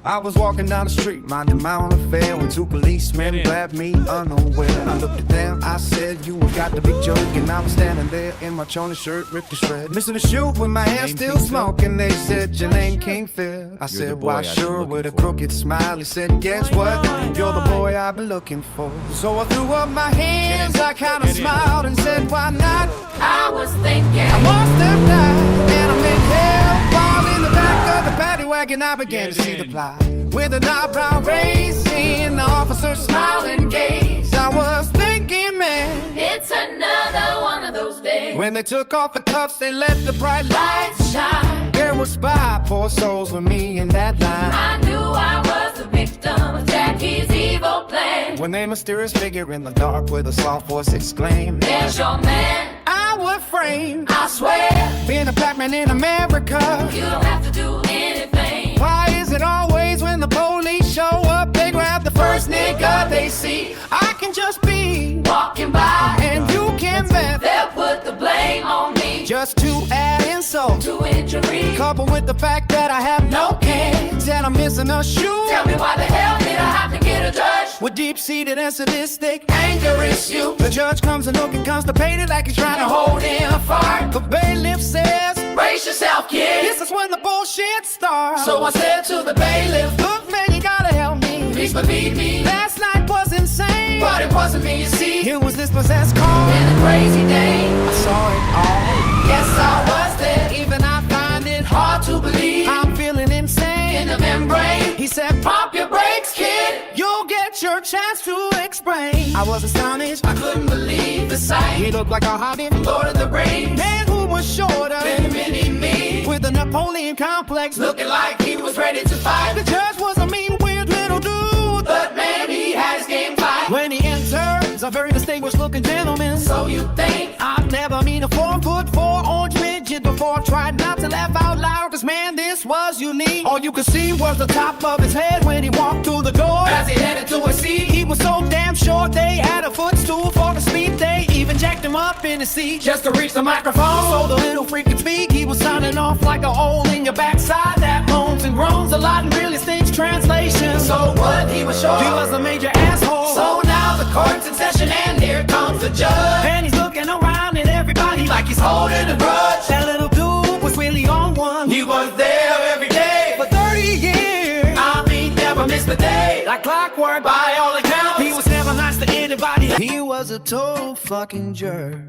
I was walking down the street, minding my own affair, when two policemen grabbed me unaware. I looked at them, I said, you got the big joke, and I was standing there in my chonies shirt, ripped to shreds, missing the shoot with my hair still smoking. They said, your name King Phil. I said, why sure, with a crooked smile. He said, guess what? You're the boy I've been looking for. So I threw up my hands, I kinda smiled and said, why not? I was thinking I must have died, and I'm in hell, while in the back of the paddy wagon I began to see the plot. With an eyebrow raised, seeing the officer smiling gaze, I was thinking, man, it's another one of those days when they took off the cuffs, they let the bright lights shine. There was 5 poor souls with me in that line. I knew I was the victim of Jackie's evil plan. When a mysterious figure in the dark with a soft voice exclaimed, there's your man, I would frame, I swear, being a black man in America. you don't have to do anything. Why is it always when the police show up, they grab the first nigga they see? I can just be Walking by, and you can bet, they'll put the blame on me. just to add insult To injury, coupled with the fact that I have no kids and I'm missing a shoe. tell me why the hell did I have to get a judge? With deep-seated and sadistic anger issue, the judge comes and looking constipated like he's trying to hold in a fart. The bailiff says, Brace yourself, kid. this is when the bullshit starts. So I said to the bailiff, Look, man, you gotta help me. please believe me, Last night was insane, but it wasn't me, you see. it was this possessed car. In a crazy day, I saw it all. yes, I was there. Even I find it Hard to believe, I'm feeling in insane. the membrane. He said, Pump your brakes, kid. you'll get your chance to explain. I was astonished. I couldn't believe the He sight. looked like a hobbit, Lord of the Rings, man who was shorter, been a mini me, with a Napoleon complex. looking like he was ready to fight. The judge was a mean, weird little dude. But man, he had his game fine. When he enters, a very distinguished looking gentleman. So you think I've never meet a 4'4" orange midget before. Tried not to laugh out loud, cause man, this was unique. All you could see was the top of his head when he walked through the door. as he headed to a seat, He was so damn short, they had a footstool for the speed. They even jacked him up in his seat just to reach the microphone. so the little freak could speak. He was sounding off like a hole in your backside that moans and groans a lot and really stinks. Translation, So what, he was sure. he was a major asshole. So now the court's in session and here comes the judge, And he's looking around at everybody like he's holding a grudge. that little dude was really on one. He was there every day, For 30 years, I mean never missed a day. like clockwork, By all accounts, he was never nice to anybody. He was a total fucking jerk.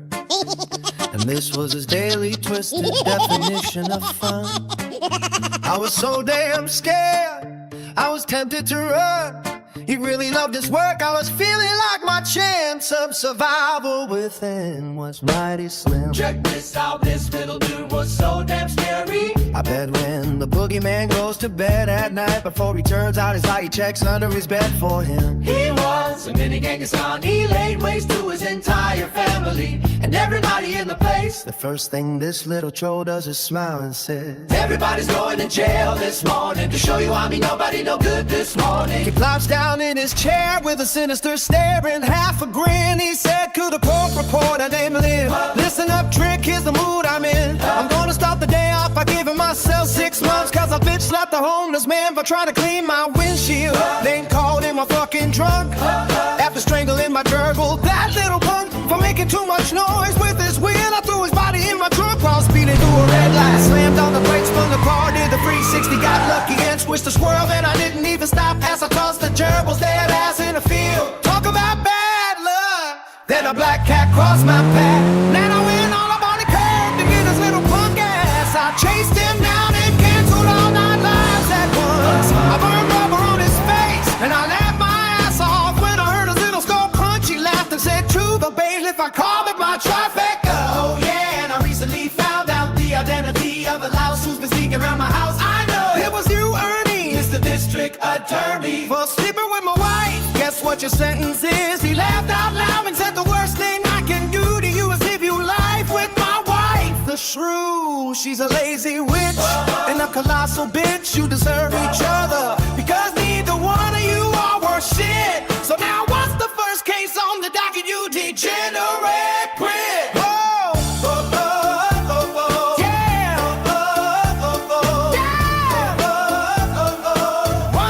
And this was his daily twisted definition of fun. I was so damn scared, I was tempted to run. He really loved his work, I was feeling like my chance of survival within was mighty slim. check this out, this little dude was so damn scary. I bet when the boogeyman goes to bed at night, before he turns out his light, he checks under his bed for him. He was a mini Genghis Khan, he laid waste to his entire family and everybody in the place. The first thing this little troll does is smile and says, Everybody's going to jail this morning to show you I mean nobody no good this morning. he plops down in his chair with a sinister stare and half a grin. He said, could a court reporter named Lynn, listen up, trick, here's the mood I'm in. I'm gonna start the day off by giving myself 6 months, cause I bitch slapped the homeless man for trying to clean my windshield. Then called him a fucking drunk after strangling my gerbil. That little punk for making too much noise with his wheel. I threw his body in my trunk while speeding through a red light. Slammed on the brakes, spun the car, did the 360, got lucky and switched the squirrel. Then I didn't even stop as I tossed the gerbil's dead ass in the field. Talk about bad luck. Then a black cat crossed my path. Then I went all up on the curb to get his little punk ass. I chased him down and canceled all 9 lives at once. I burned rubber on his face and I laughed my ass off when I heard his little skull crunch. He laughed and said, to the bailiff, I called it my trifecta. Oh yeah, and I recently found out the identity of a louse who's been sneaking around my house. I know it was you, Ernie, It's the district attorney. for sleeping with my wife. Guess what your sentence is? He laughed out loud and said, the worst thing I can do to you is live your life with my wife. The shrew, she's a lazy witch and a colossal bitch. You deserve each other because neither one of you are worth shit. So now what's the first case on the docket, you degenerate prick? Oh, oh, oh, oh, oh, yeah. Oh, oh, oh, oh, yeah. Oh, oh, oh, oh.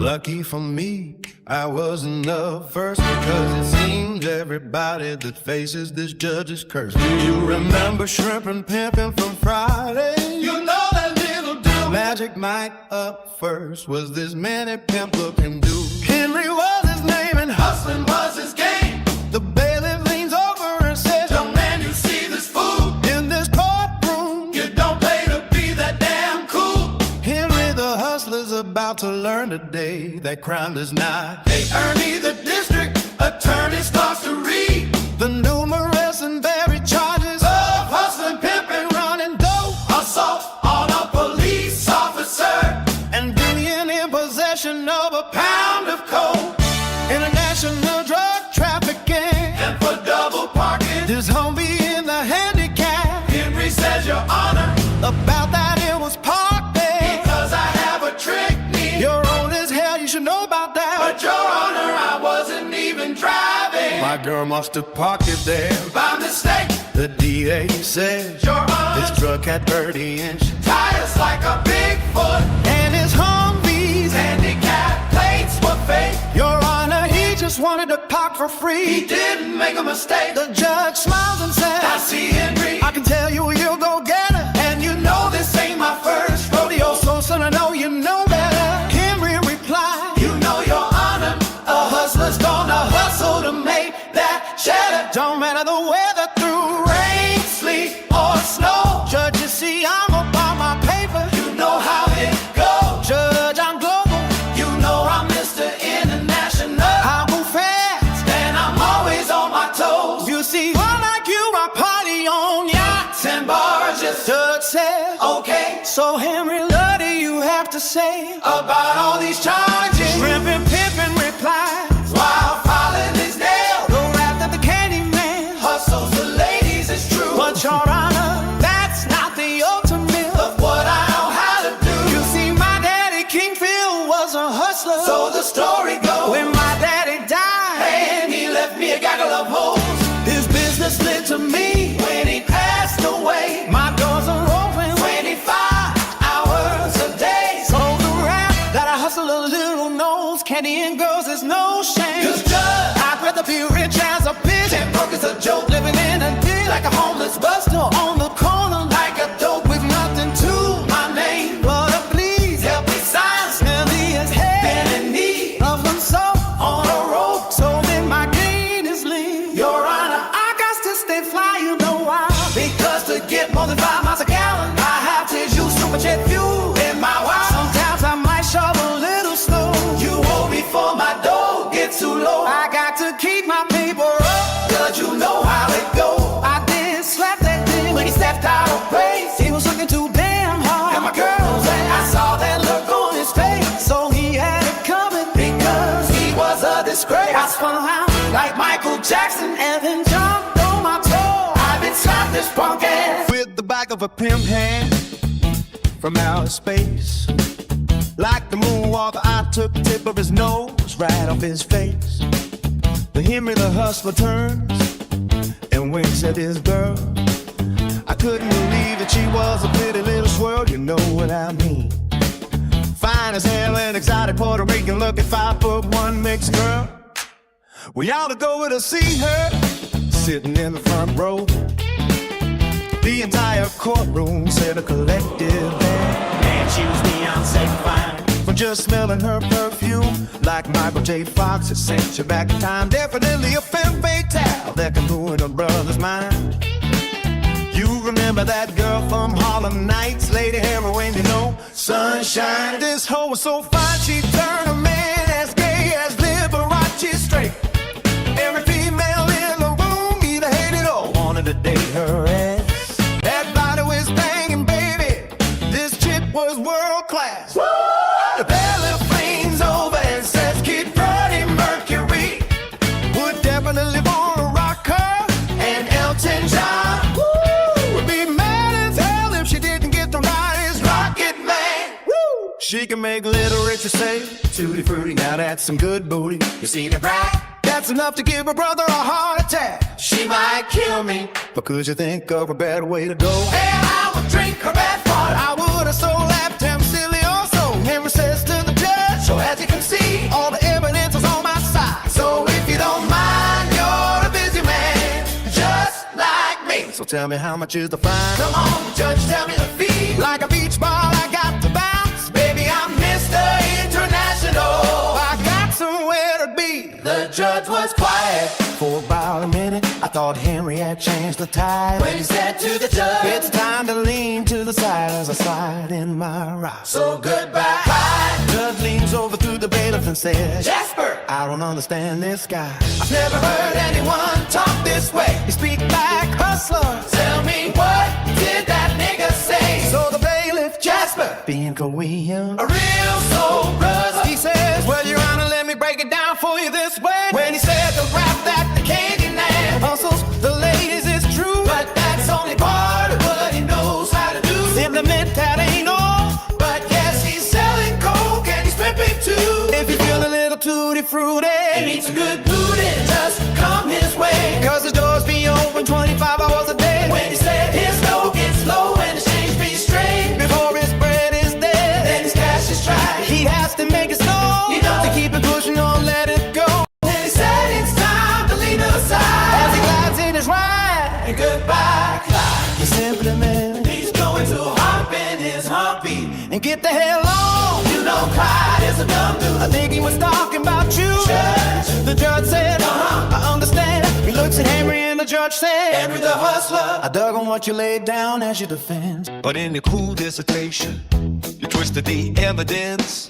Lucky for me, I wasn't the first, because it seems everybody that faces this judge is cursed. Do you remember shrimp and pimping from Friday? You know that little dude. Magic Mike up first was this mini pimp looking dude. Henry was his name and Hustling was his game. the bailiff leans over and says, Young man, you see this fool. in this courtroom, You don't pay to be that damn cool. Henry the hustler's about to learn today that crime does not. Hey, Ernie, the district attorney starts to read The numerous and varied charges of hustling, pimping, running dope assault on a police officer, and being in possession of a pound of coke, international drug trafficking. and for double parking. This Humvee in the handicap, Henry says, Your Honor, about that it was parked there. because I have a trick knee. You're old as hell, you should know about that. But Your Honor, I wasn't even driving. My girl must have parked it there. By mistake, The DA says Your Honor, this truck had 30-inch tires like a Bigfoot. and his Humvees. Handicap plates were fake. Your Honor, he just wanted to park for He free. didn't make a mistake. The judge smiles and I says, see Henry, I can tell you you'll go get her. and you know this ain't my first rodeo. So son, I know you know better. Henry replied, You know, Your Honor, a hustler's gonna hustle to make that cheddar. don't matter the weather through Rain, sleet, or snow. Judge, you see, I'm about my paper. You know how it goes. Judge, I'm global. You know I'm Mr. International. I go fast. And I'm always on my toes. You see, unlike you, I party on yachts. 10 barges. Judge says, Okay, so Henry, what do you have to say about all these charges. Shrimp and Pippin replied, While filing his nail. go after the candy man. Hustles the ladies, it's true. But Your Honor, that's not the ultimate. Of what I know how to do. You see, my daddy Kingfield was a hustler. So the story goes. When my daddy died, And he left me a gaggle of holes. his business led to me. When he passed away, My doors are open. 25 hours a day. So the rap that I hustle a little knows candy and girls, there's no shame. 'Cause Judge, I'd rather be rich as a bitch 10 broke is a joke. living in a ditch Like a homeless buster on the corner like a dope with nothing to my name. but a please. Help me sign And he is head and in need of some soap on a rope. so then my gain is lean. Your Honor, I got to stay fly, you know why? because to get more than 5 miles a gallon, I have to use superjet fuel in my wife. Sometimes I might shove a little slow. You hold me for my dough gets too low. I got to keep my paper up. Judge, you know how it go. I did slap that thing When he stepped out of place, he was looking too damn hard. and my girls, and I saw that look on his face. So he had it coming Because he was a disgrace. I spun around Like Michael Jackson, and then jumped on my toe. I've been slapped this punk ass. With the back of a pimp hand from outer space. Like the moonwalker, I took the tip of his nose right off his face. The Henry the hustler turns and winks at his girl. I couldn't believe that she was a pretty little swirl, you know what I mean. Fine as hell and exotic Puerto Rican looking 5'1" mixed girl. We ought to go to see her sitting in the front row. The entire courtroom said a collective band. Man, she was Beyonce fine. For just smelling her perfume, like Michael J. Fox, it sent you back in time. Definitely a femme fatale that can ruin a brother's mind. You remember that girl from Harlem Nights, Lady Heroin, you know, Sunshine. This hoe was so fine, she turned a man as gay as Liberace straight. Every female in the room either hated or wanted to date her ass. That body was banging, baby. This chick was world class. The bailiff leans over and says, Kid Freddie Mercury would definitely wanna rock her. And Elton John, Would be mad as hell if she didn't get the right Rocket Man. She can make little Richard say, Tutti Frutti, now that's some good booty. You see the bride? That's enough to give a brother a heart attack. She might kill me. But could you think of a better way to go? And I would drink her bad water. I would have so lapped him silly also. Henry says to the judge, So as you can see, tell me how much is the fine? Come on, judge, tell me the fee. Like a beach ball, I got to bounce. Baby, I'm Mr. International. I got somewhere to be. The judge was quiet For about a minute, I thought Henry had changed the tide. when he said to the judge, It's time to lean to the side as I slide in my ride. so goodbye. Judge leans over to the bailiff and says, Jasper, I don't understand this guy. I've never heard anyone talk this way. He speak like hustler. Tell me, what did that nigga say? So the bailiff, Jasper, being Korean, a real soul brother. he says, well, Your Honor, let me break it down for you this way. When he said the rap that the Candyman hustles the ladies is true, But that's only part of what he knows how to do. implement that ain't all. But yes, he's selling coke and he's pimping too. If you feel a little tutti frutti, He needs a good booty, just come his way. cause his doors be open 25 hours a day. When he said his dough gets low and his change be straight, Before his bread is dead, then his cash is tried. he has to make it snow You know. to keep it pushing on, let it go. Then he said it's time to leave As he aside. glides in his ride, And goodbye, Clyde. he simply meant He's going to hump in his humpy. and get the hell on. You know Clyde is a dumb dude. I think he was talking about you. Judge. The judge said, I understand. He looks at Henry and the judge said, Henry the hustler. I dug on what you laid down as your defense. But in your cool dissertation, you twisted the evidence.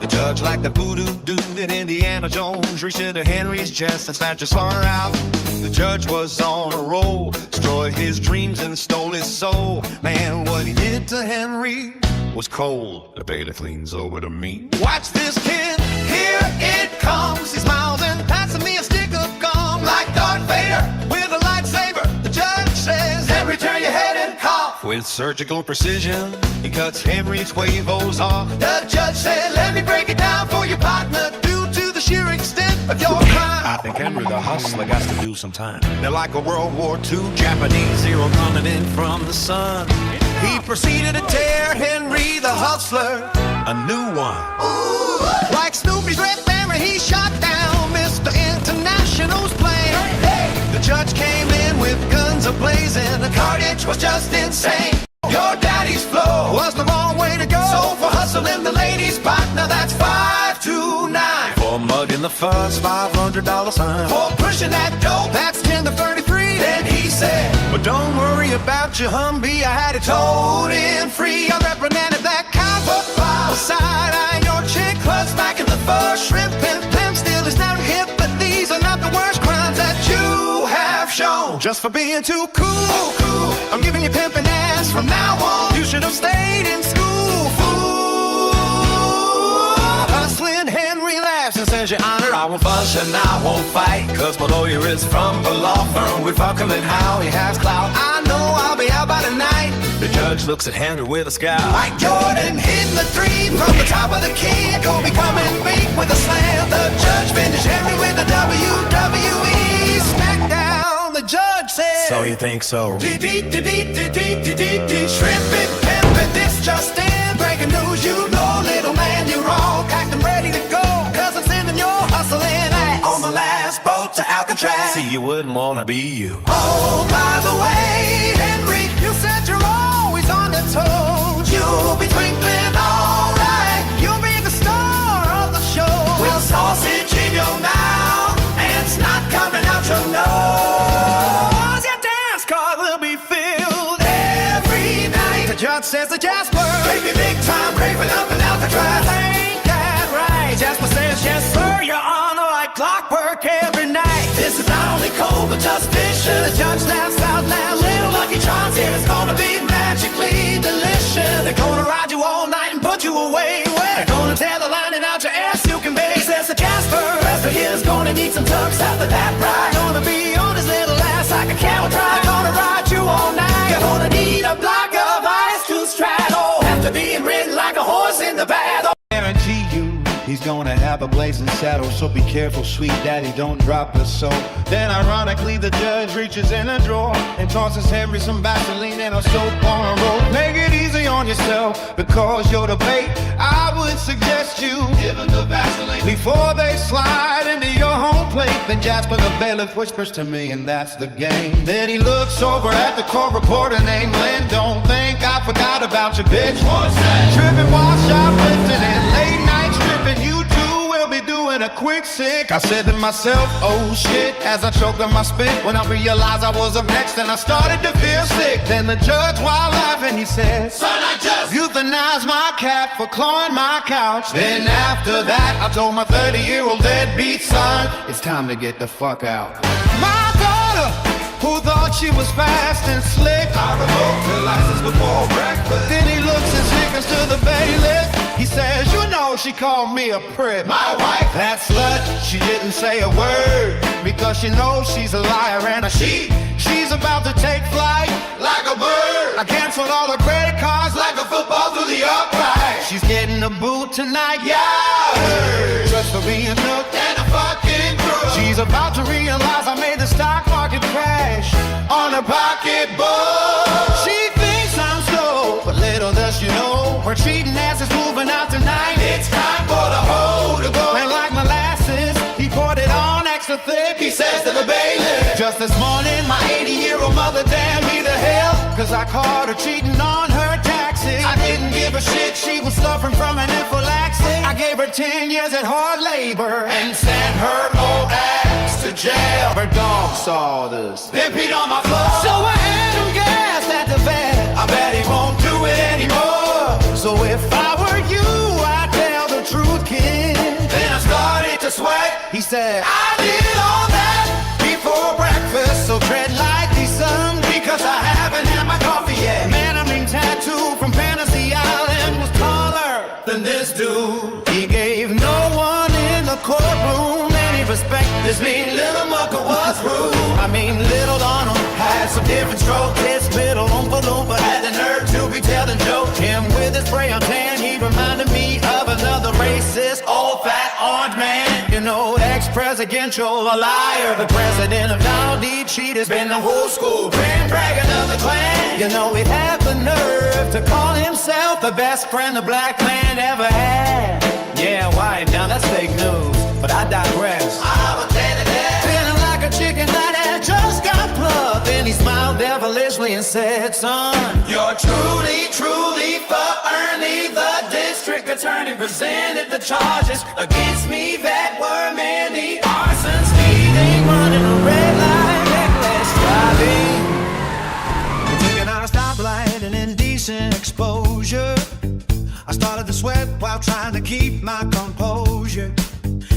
The judge, like the voodoo dude in Indiana Jones, reached into Henry's chest and snatched his heart out. The judge was on a roll, destroyed his dreams and stole his soul. Man, what he did to Henry was cold. The bailiff leans over to me. Watch this, kid, here it comes. He smiles and passes me a stick of gum. Like Darth Vader. With a lightsaber, the judge says, Henry, turn your head and cough. with surgical precision, he cuts Henry's huevos off. The judge said, let me break it down for you, partner. Due to the sheer extent of your crime, I think Henry the hustler got to do some time. They're like a World War II Japanese hero coming in from the sun. He proceeded to tear Henry the hustler a new one. Like Snoopy's Red Baron, he shot down Mr. International's plane. The judge came in with guns a-blazing. The carnage was just insane. Your daddy's flow Was the wrong way to go. So for hustling the ladies' partner, that's 529. For mugging the fuss, $500 sign. For pushing that dope, That's 10 to 33. then he said, But don't worry about your Humvee, I had it towed in free. I reprimanded that cowboy side-eyeing your chick, plus back in the first shrimp and pimp still is down hip. But these are not the worst crimes that you have shown. Just for being too cool, I'm giving you pimpin' ass from now on. You should have stayed in school, fool. Hustling Henry laughs and says, Your Honor, I won't fuss and I won't fight, cause my lawyer is from a law firm with Falcon and Howe. He has clout, I know I'll be out by tonight. The judge looks at Henry with a scowl. Mike Jordan hitting the three from the top of the key. Kobe coming big with a slam. The judge finished Henry with a WWE Smackdown, the judge said, So you think so? Shrimping, pimping, this just in. Breaking news, you know, little man, you're all packed and ready to go. Cause I'm sending your hustling ass on the last boat to Alcatraz. See, you wouldn't wanna be you. Oh, by the way, Henry, you said you're always on the toes. You'll be twinkling alright. you'll be the star of the show. With sausage in your mouth and snot coming out your nose. Your dance card will be filled. Every night, The judge says to Jasper, baby, big time, raving up in Alcatraz. ain't that right? Jasper says, yes, sir, Your Honor, like clockwork every night. This is not only cold but just vicious. The judge laughs out loud. Little Lucky Charms here is gonna be magically delicious. They're gonna ride you all night and put you away. They're gonna tear the lining out your ass you can make. He says to Jasper, rest of here's gonna need some tucks after that ride. Gonna be on his little ass like a camel I'm drive. gonna ride you all night. You're gonna need a block of ice to straddle. After being ridden like a horse in the battle. Guarantee you, he's gonna have a blazing saddle, so be careful, sweet daddy, don't drop the soul. Then ironically the judge reaches in a drawer and tosses Henry some Vaseline and a soap on a roll. Make it easy on yourself, because your debate, I would suggest you give them the Vaseline before they slide into your home plate. Then Jasper the bailiff whispers to me, and that's the game. Then he looks over at the court reporter named Lynn. Don't think I forgot about you, bitch. What's that? Tripping while shoplifting and late night stripping. You two will be doing a quick sick. I said to myself, oh shit, as I choked on my spit. When I realized I was up next and I started to feel sick. Then the judge, while laughing, he said, son, I just euthanized my cat for clawing my couch. Then after that, I told my 30-year-old deadbeat son, it's time to get the fuck out. My daughter, who thought she was fast and slick, I revoked her license before breakfast. Then he looks and sickens to the bailiff. He says, you know she called me a prick. My wife, that slut, she didn't say a word, because she knows she's a liar and a she's about to take flight like a bird. I canceled all her credit cards like a football through the upright. She's getting a boot tonight, yeah, I heard, just for being hooked and a fucking crook. She's about to realize I made the stock market crash on her pocketbook. She thinks I'm slow, but little does she know, her cheating ass is moving out tonight. It's time for the hoe to go. And like molasses, he poured it on extra thick. He says to the bailiff, just this morning my 80-year-old mother damned me to hell, cause I caught her cheating on her taxes. I didn't give a shit, she was suffering from an anaphylaxis. I gave her 10 years at hard labor and sent her old ass to jail. Her dog saw this, then peed on my floor. So I had him gassed at the vet. I bet he won't do it anymore. So if I were you, I'd tell the truth, kid. Then I started to sweat. He said, I did all that before breakfast, so tread lightly, son, because I haven't had my coffee yet. Man, I mean, tattoo from Fantasy Island was taller than this dude. He gave no one in the courtroom any respect. This mean little mucker was rude. I mean, little Donald had some different strokes. This little Oompa Loompa had the nerve to be telling jokes. Him with his spray on tan, he reminded me of another racist, old fat orange man. You know, ex-presidential, a liar. The president of Donald D. Cheat has been the whole school grand dragon of the Klan. You know, he'd have the nerve to call himself the best friend the black man ever had. Yeah, why? Now that's fake news, but I digress. I will tell you that. Feeling like a chicken that had just got plucked. Then he smiled devilishly and said, son, you're truly, truly for Ernie. The district attorney presented the charges against me that were many: arson, speeding, running a red light, reckless driving, taking out a stoplight, and indecent exposure. I started to sweat while trying to keep my composure.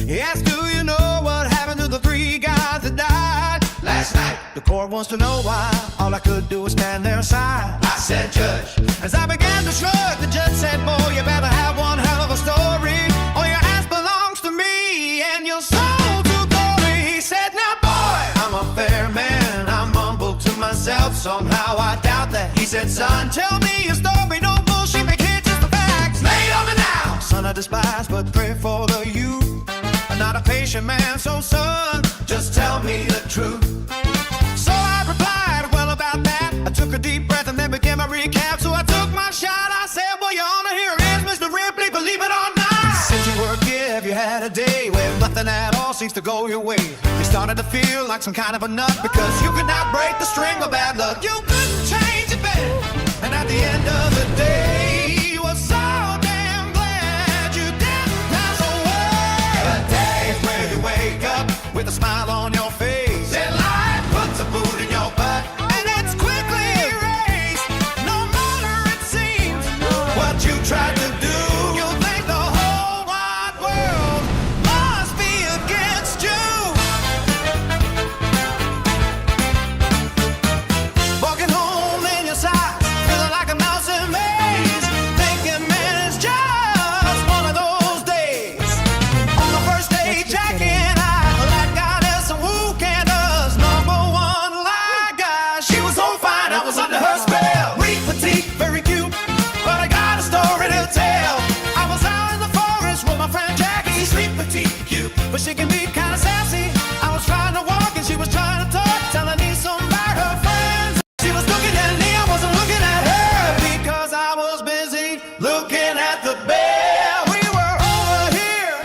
He asked, do you know what happened to the 3 guys that died last night? The court wants to know why. All I could do was stand there aside. I said, Judge. As I began to shrug, the judge said, boy, you better have one hell of a story, or your ass belongs to me and your soul to glory. He said, now boy, I'm a fair man. I mumbled to myself, somehow I doubt that. He said, son, tell me your story, no bullshit, make it just the facts. Lay it on me now. Son, I despise, but pray for the youth. I'm not a patient man, so son, just tell me the truth. So I replied, well, about that, I took a deep breath and then began my recap. So I took my shot, I said, well, your honor, here it is, Mr. Ripley, believe it or not. Since you were a kid, have you had a day where nothing at all seems to go your way? You started to feel like some kind of a nut, because you could not break the string of bad luck. You couldn't change it, babe. And at the end of the day, you were so damn glad you didn't pass away. The days where you wake up with a smile on your face, and life puts a boot in your butt, and it's quickly erased. No matter it seems what you tried to do, you'll think the whole wide world must be against you. Walking home in your socks, feeling like a mouse in a maze. looking at the bear. We were over here,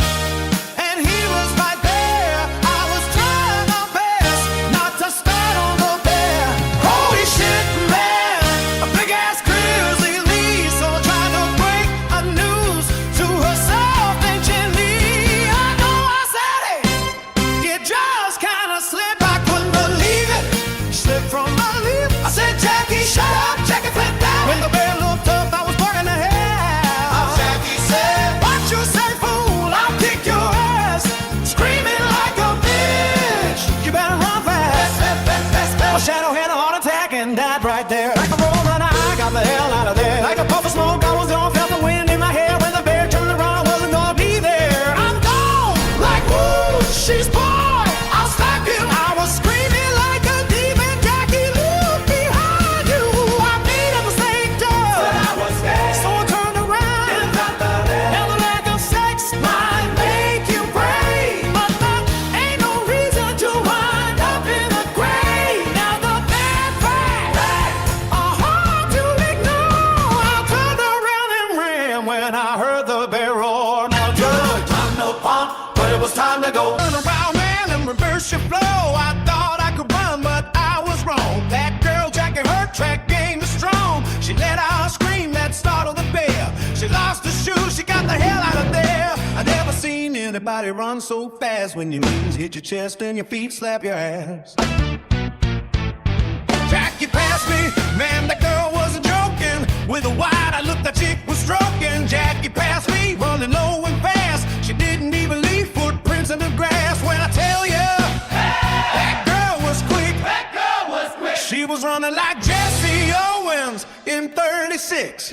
and he was right there. I was trying my best not to start on the bear. Holy shit, man! A big ass grizzly Lee, so trying to break a news to herself and gently. I know I said it just kinda slipped. I couldn't believe it. Slipped from my lips. I said, Jackie, shut up. Jackie flipped out. When the bear looked up, I was barking to hell. Jackie said, What you say, fool? I'll kick your ass. Screaming like a bitch. You better run fast. My shadow had a heart attack and died right there. Like a rolling eye, got the hell out of there. Like a puff of smoke, I was gone, felt the wind in my hair. When the bear turned around, I wasn't gonna be there. I'm gone, like woo, she's born. I'll stop him. I was screaming like a demon. Jackie, look behind you. I made a mistake, but I was scared. so I turned around. Hell, the lack of sex might make you brave, but that ain't no reason to wind up in the grave. Now the bad facts are hard to ignore. I turned around and ran when I heard the bear roar. Now judge, I'm no punk, but it was time to go. turn around, man, and reverse your flow. I thought I could run, but I was wrong. That girl, Jackie, her track game is strong. She let out a scream that startled the bear. She lost her shoes, she got the hell out of there. I never seen anybody run so fast. When your knees hit your chest and your feet slap your ass. Jackie passed me, man, that girl wasn't joking. With a wide, I looked, that chick was stroking. Jackie passed me, running low and fast. She didn't even leave footprints in the grass. When I tell you, that girl was quick. That girl was quick. She was running like Jesse Owens in 36.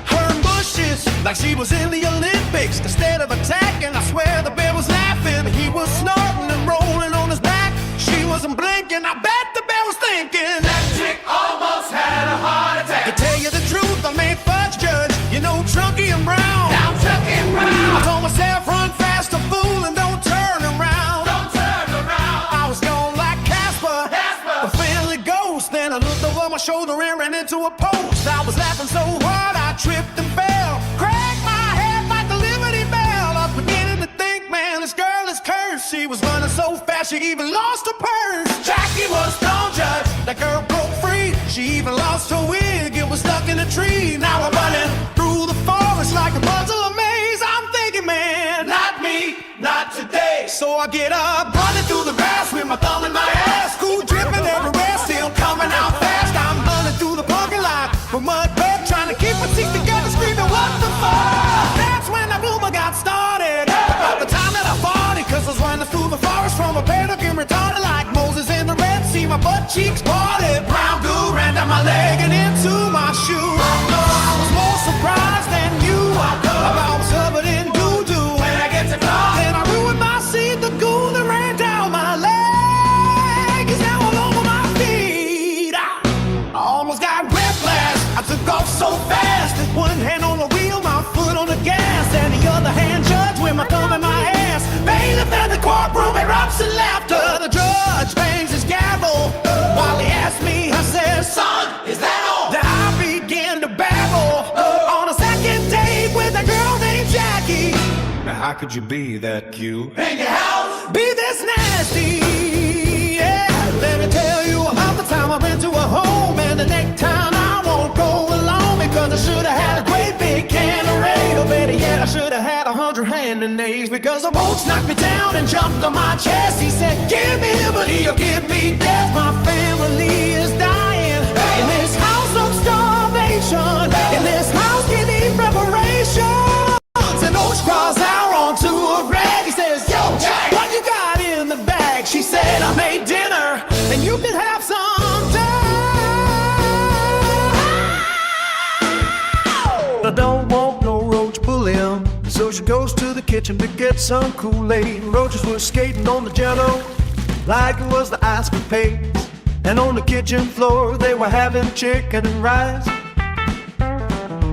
Her bushes like she was in the Olympics. Instead of attacking, I swear the bear was laughing. He was snorting and rolling on his back. She wasn't blinking. I bet the bear was thinking. That chick almost had a heart To attack. tell you the truth, I made fudge judge. You know, Chunky and Brown. Now Chucky and I Brown, told myself, run fast, a fool, and don't turn around. don't turn around. I was gone like Casper, Casper. the friendly ghost. Then I looked over my shoulder and ran into a post. I was laughing so hard I tripped and fell. Cracked my head like the Liberty Bell. I was beginning to think, man, this girl is cursed. She was running so fast she even lost her purse. Jackie was gone, Judge. That girl broke free. She even lost her wig. It was stuck in a tree. Now I'm running through the forest like a puzzle of maze. I'm thinking, man, Not me, not today. so I get up, running through the grass with my thumb in my ass. School dripping everywhere, still coming out fast. I'm running through the parking lot with mud bed, trying to keep my teeth together, screaming, what the fuck? That's when the rumor got started. About the time that I fought it, 'cause I was running through the forest from a bear looking retarded like Moses in the Red Sea. My butt cheeks parted, brown goo ran down my leg and into my shoe. I was more surprised than you about I was covered in doo-doo. When I get to God, Then I ruined my seat, the goo that ran down my leg is now all over my feet. I almost got whiplash. I took off so fast. With one hand on the wheel, my foot on the gas, and the other hand judge with my thumb in my ass. Bailiff in the courtroom erupts in laughter. The judge bangs his gavel while he asks me, I says, son, is that all? that I began to babble on a second date with a girl named Jackie. Now how could you be that cute? In your house, Be this nasty? Yeah, let me tell you about the time I went to a home, and the next time I won't go alone because I should have had a great big can of rain. Or better yet, I should have had 100 hand grenades because the bolts knocked me down and jumped on my chest. He said, give me liberty or give me death. My family is dying in this house of starvation. In this house, you need reparations. And those cries out onto a rag. He says, yo, Jack, what you got in the bag? She said, I made dinner and you can have some too. I don't want no roach bullion, so she goes to the kitchen to get some Kool-Aid. Roaches were skating on the jello like it was the ice capades. And on the kitchen floor they were having chicken and rice.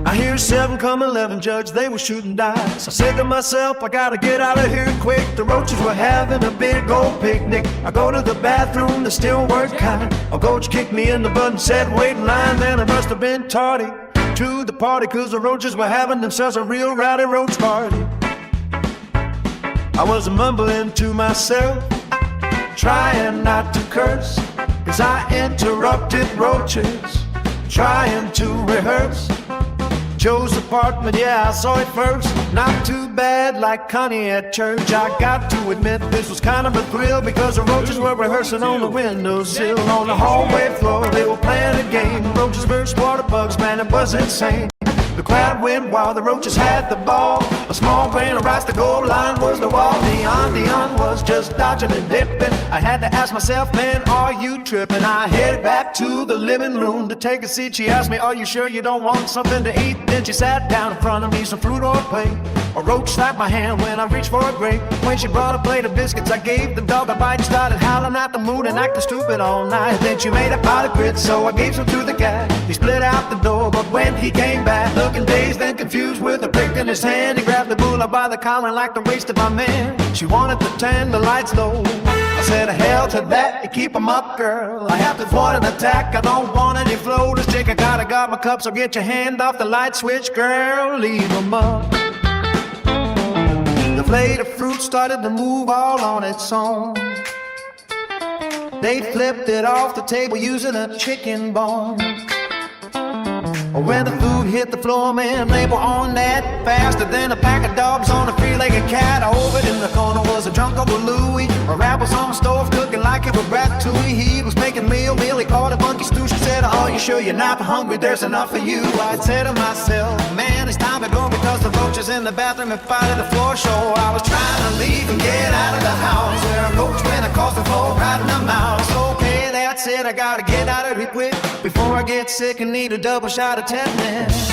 I hear 7 come 11, Judge, they were shooting dice. I said to myself, I gotta get out of here quick. The roaches were having a big old picnic. I go to the bathroom, they still weren't kind. A coach kicked me in the butt and said, wait in line. Man, I must have been tardy to the party, cause the roaches were having themselves a real rowdy roach party. I was mumbling to myself, trying not to curse, as I interrupted roaches, trying to rehearse. Joe's apartment, yeah, I saw it first. Not too bad, like Connie at church. I got to admit this was kind of a thrill, because the roaches were rehearsing on the windowsill. On the hallway floor, they were playing a game. Roaches versus water bugs, man, it was insane. The crowd went wild, the roaches had the ball. A small grain of rice, the goal line was the wall. Dion was just dodging and dipping. I had to ask myself, man, are you tripping? I headed back to the living room to take a seat. She asked me, are you sure you don't want something to eat? Then she sat down in front of me, some fruit or plate. A roach slapped my hand when I reached for a grape. When she brought a plate of biscuits, I gave the dog a bite. Started howling at the moon and acting stupid all night. Then she made a pot of grits, so I gave some to the cat. He split out the door, but when he came back, looking dazed and confused with a prick in his hand, he grabbed the bull by the collar like the waist of my man. She wanted to turn the lights low. I said, hell to that, you keep 'em up, girl. I have to thwart an attack, I don't want any floaters. Jake, I gotta guard my cup, so get your hand off the light switch, girl. Leave 'em up. The plate of fruit started to move all on its own. They flipped it off the table using a chicken bone. When the food hit the floor, man, they were on that faster than a pack of dogs on a three-legged cat. Over in the corner was a drunk Uncle Louie. A rat was on the stove cooking like it was ratatouille. He was making meal, he called a monkey stew. She said, oh, you sure you're not hungry? There's enough for you. I said to myself, man, it's time to go, because the roaches in the bathroom and fighting the floor show. I was trying to leave and get out of the house, where a roach went across the floor right in the mouse. Okay, that's it, I gotta get out of here quick, before I get sick and need a double shot of tetanus.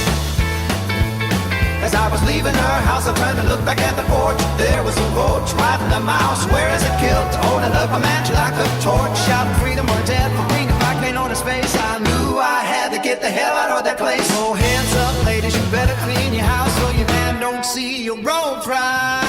As I was leaving her house, I turned to look back at the porch. There was a roach riding a mouse, wearing a kilt, holding up a match like a torch, shouting freedom or death. The ring of fire paint on his face. I knew I had to get the hell out of that place. So hands up, ladies, you better clean your house so your man don't see your roach ride.